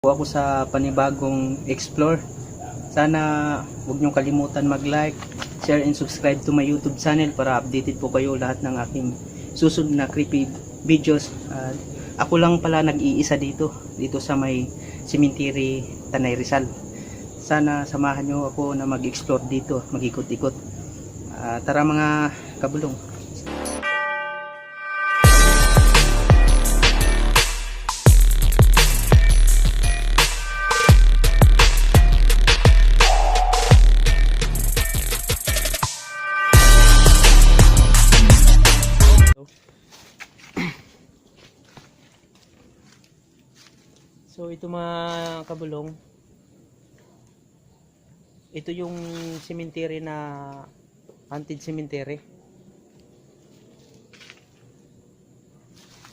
Ako sa panibagong explore. Sana huwag niyong kalimutan mag-like, share and subscribe to my YouTube channel para updated po kayo lahat ng aking susunod na creepy videos. Ako lang pala nag-iisa dito sa may cemetery Tanay Rizal. Sana samahan niyo ako na mag-explore dito, mag-ikot-ikot. Tara mga kabulong. So ito mga kabulong, ito yung cemetery na haunted cemetery.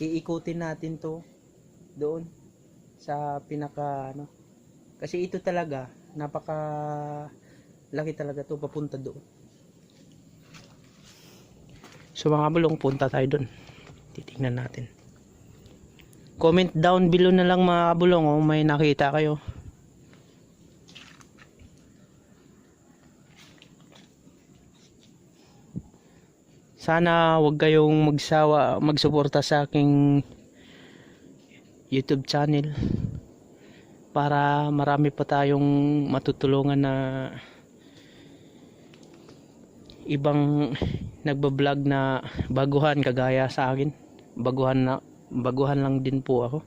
Iikutin natin to doon sa pinaka kasi ito talaga napaka laki talaga to papunta doon. So mga kabulong, punta tayo doon, titingnan natin. Comment down below na lang mga kabulong kung may nakita kayo. Sana wag kayong magsawa magsuporta sa aking YouTube channel para marami pa tayong matutulungan na ibang nagbablog na baguhan kagaya sa akin. Baguhan lang din po ako.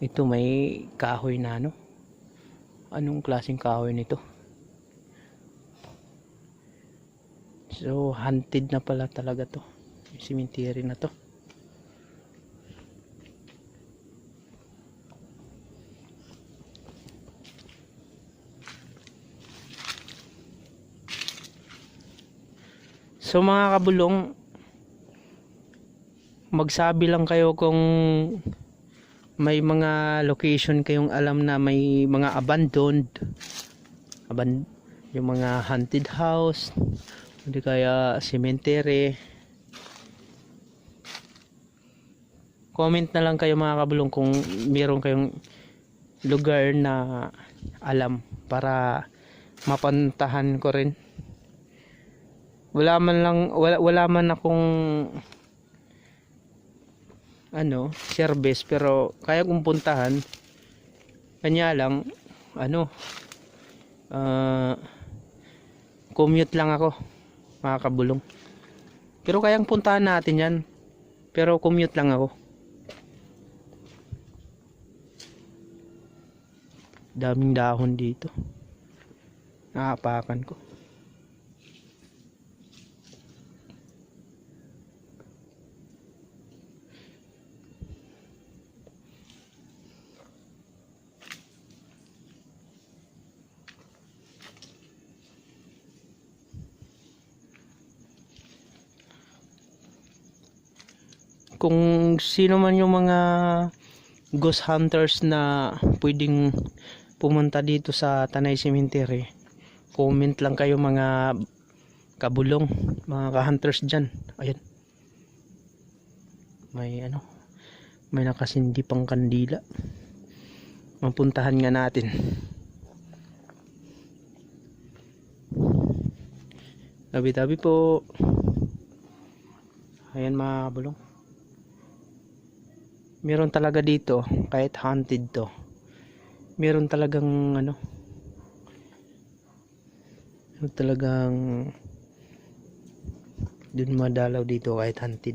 Ito may kahoy na anong klaseng kahoy nito? So haunted na pala talaga to, yung cemetery na to. So mga kabulong, magsabi lang kayo kung may mga location kayong alam na may mga abandoned yung mga haunted house, hindi kaya cemetery. Comment na lang kayo mga kabulong kung meron kayong lugar na alam para mapuntahan ko rin. Wala man akong service, pero kaya kong puntahan. Kanya lang commute lang ako mga kabulong, pero kayang puntahan natin yan, pero commute lang ako. Daming dahon dito, naapakan ko. Kung sino man yung mga ghost hunters na pwedeng pumunta dito sa Tanay Cemetery, comment lang kayo mga kabulong, mga ka-hunters dyan. Ayan, may nakasindi pang kandila. Mapuntahan nga natin. Tabi-tabi po. Ayan mga kabulong, meron talaga dito, kahit haunted to, meron talagang dun madalaw dito kahit haunted.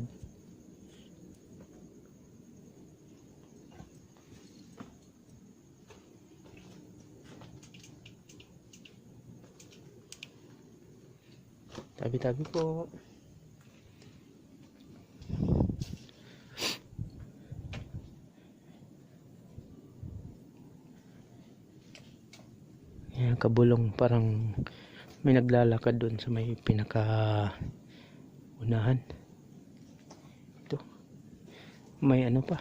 Tabi-tabi po. Yan kabulong, parang may naglalakad doon sa may pinaka unahan. Ito may pa,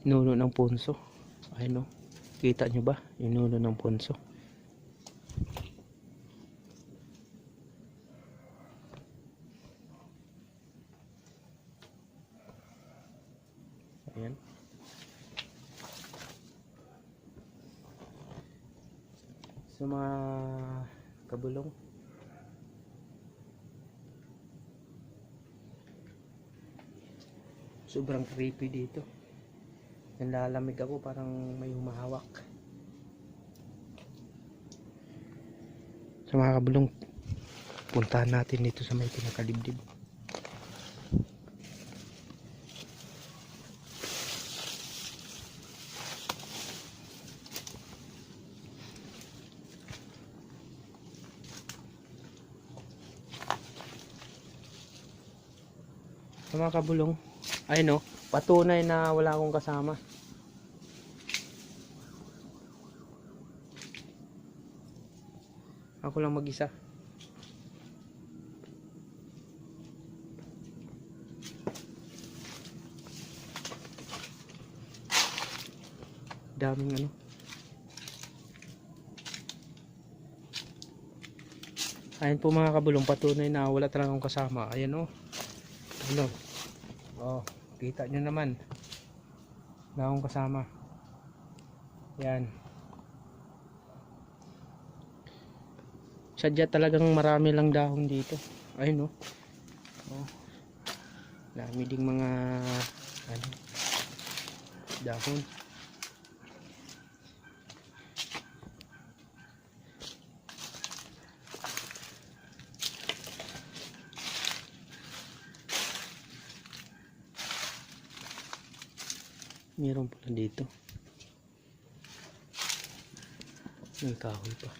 nuno ng punso. Ayun kita nyo ba yung nuno ng punso? Ayan. So mga kabulong, sobrang creepy dito. Nalalamig ako, parang may humahawak. So mga kabulong, puntahan natin dito sa may pinakadibdib. So mga kabulong, ay no, patunay na wala akong kasama. Ako lang mag-isa. Daming ano. Ayan po mga kabulong, patunay na wala talagang kasama. Ayan o. Ano? Oh, kita nyo naman. Wala akong kasama. Yan. Sadya talagang marami lang dahon dito. Ayun o. Oh. Dami ding mga ano, dahon. Meron pala dito. May kahoy pa.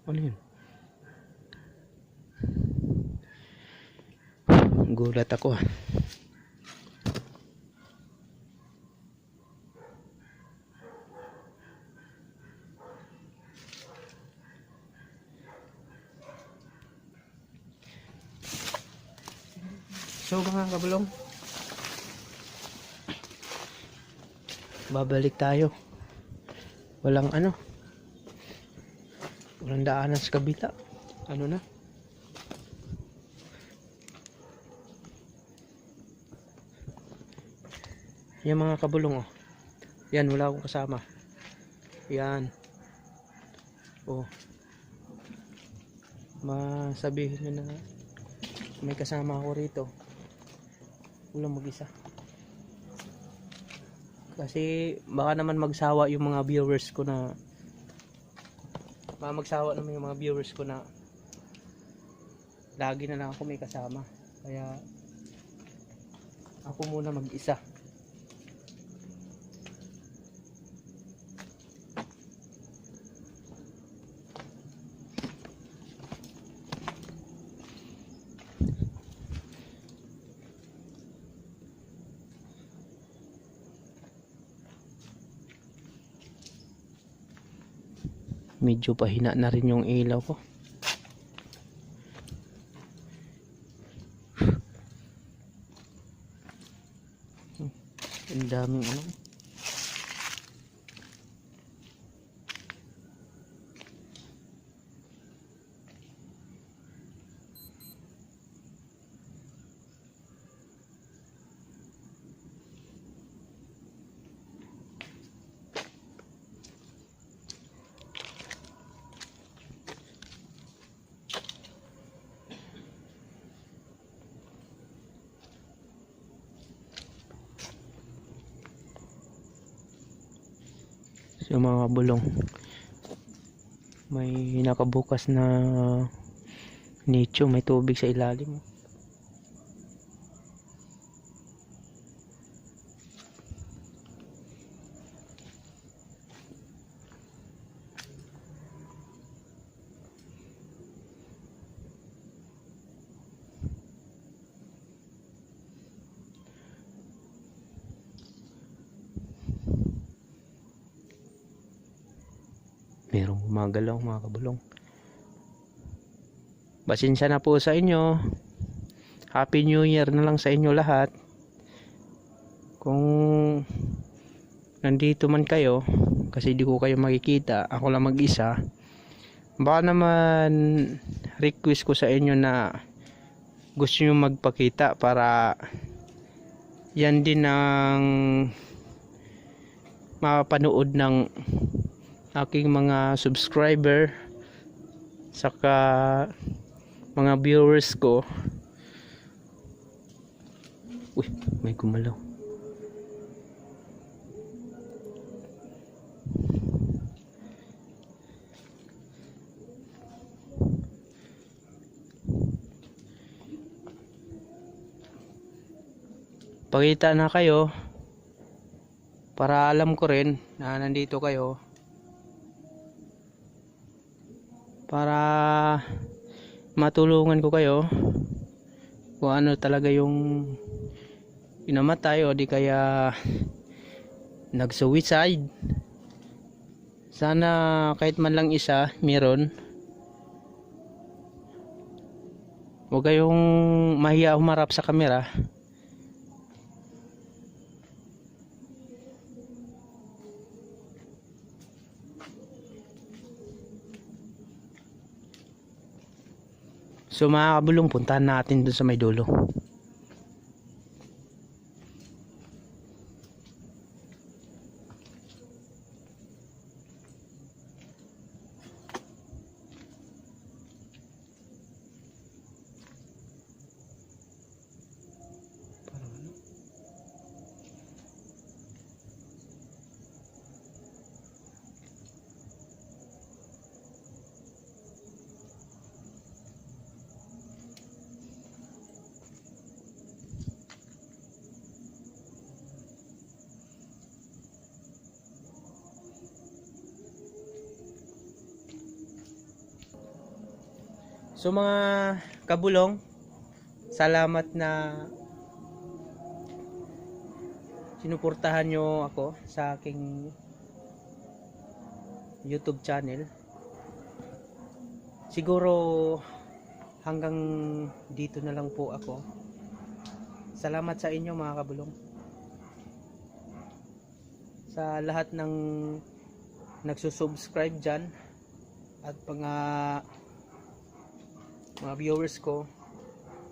Ano yun? Gulat ako ah. So mga kabulong, babalik tayo. Walang ano, walang daanan sa kabila. Ano na? Yan mga kabulong oh. Yan, wala akong kasama. Yan. Oh. Masabihin nyo na may kasama ako rito. Walang mag-isa. Kasi baka naman magsawa yung mga viewers ko na naman yung mga viewers ko na lagi na lang ako may kasama. Kaya ako muna mag-isa. Medyo pahina na rin yung ilaw ko. Ang daming ano. So mga bulong, may nakabukas na nicho, may tubig sa ilalim. Merong gumagalaw mga kabulong. Pasensya na po sa inyo. Happy New Year na lang sa inyo lahat. Kung nandito man kayo, kasi di ko kayo makikita, ako lang mag-isa, baka naman request ko sa inyo na gusto nyo magpakita para yan din ang mapanood ng aking mga subscriber saka mga viewers ko. Uy, may gumalaw. Pakita na kayo para alam ko rin na nandito kayo, para matulungan ko kayo kung ano talaga yung inamatay o di kaya nag-suicide. Sana kahit man lang isa meron. Huwag kayong mahiya humarap sa kamera. So mga kabulong, puntahan natin dun sa may dulo. So mga kabulong, salamat na sinuportahan nyo ako sa aking YouTube channel. Siguro hanggang dito na lang po ako. Salamat sa inyo mga kabulong. Sa lahat ng nagsusubscribe dyan at mga viewers ko,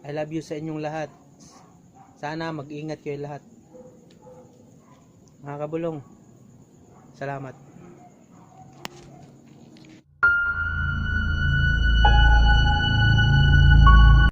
I love you sa inyong lahat. Sana mag-ingat kayo lahat mga kabulong. Salamat.